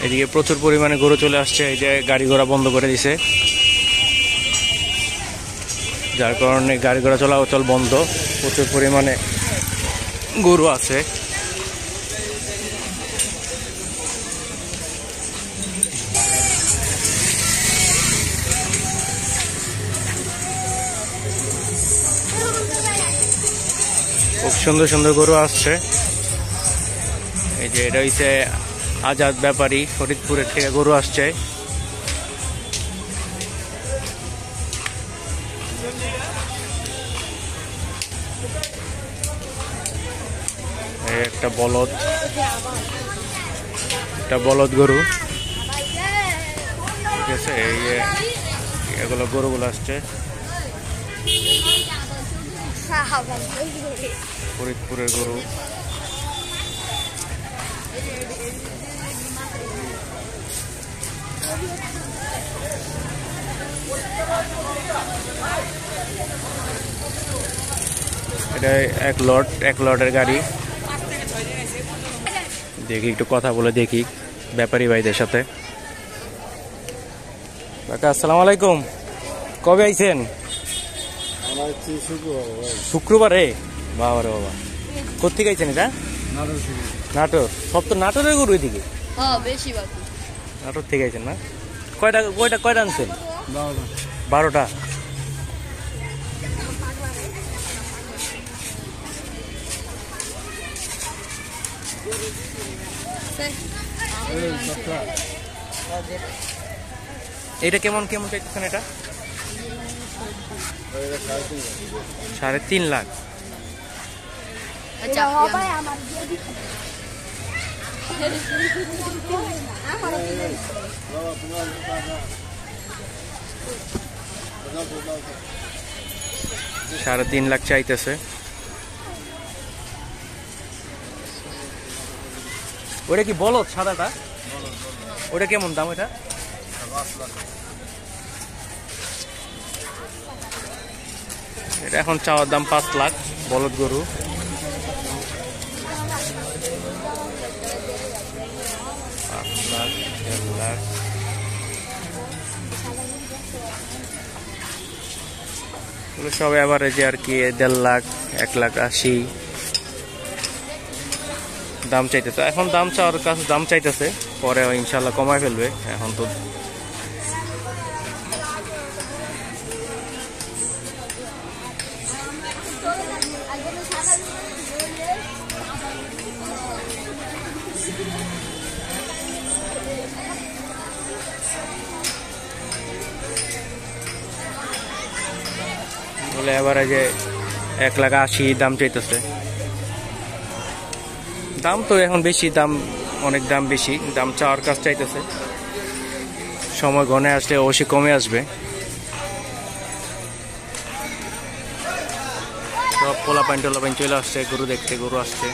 এদিকে প্রচুর পরিমাণে গরু চলে আসছে। এই যে গাড়ি ঘোড়া বন্ধ করে দিছে, যার কারণে গাড়ি ঘোড়া চলাচল বন্ধ। প্রচুর পরিমাণে গরু আছে। খুব সুন্দর সুন্দর গরু আসছে। এই যে এটা হচ্ছে আজাদ ব্যাপারী, ফরিদপুরের থেকে গরু আসছে। একটা বলদ, একটা বলদ গরু, ঠিক আছে। এই এগুলো গরুগুলো আসছে ফরিদপুরের গরু। এটা এক লটের গাড়ি। দেখি একটু কথা বলে দেখি ব্যাপারী ভাইদের সাথে। কাকা আসসালামু আলাইকুম, কবে আইছেন? শুক্রবারে? বাবা রে বাবা, কোথেকে আইছেন? এটা নাটোর। সব তো নাটোরের গরু এদিকে, নাটোর থেকে আইছেন না? কয়টা আনছেন? 12টা। এটা কেমন কেমন চাইতেছেন? এটা 3.5 লাখ। সাড়ে 3 লাখ চাইতেছে। ওটা কি বলদ সাদাটা? ওটা কেমন দাম? এটা এটা এখন চাওয়ার দাম 5 লাখ, বলদ গরু। সব এভারেজে আর কি 1.5 লাখ, 1,80,000 দাম চাইতেছে। এখন দাম চাওয়ার কাছে দাম চাইতেছে, পরে ইনশাল্লাহ কমায় ফেলবে। এখন তো বলে এভারেজে 1,80,000 দাম চাইতেছে। দাম তো এখন বেশি, দাম অনেক দাম বেশি, দাম চাওয়ার কাজ চাইতেছে। সময় গনে আসলে অবশ্যই কমে আসবে। সব পোলাপাইন টোলাপাইন চলে আসছে গরু দেখতে, গরু আসছে।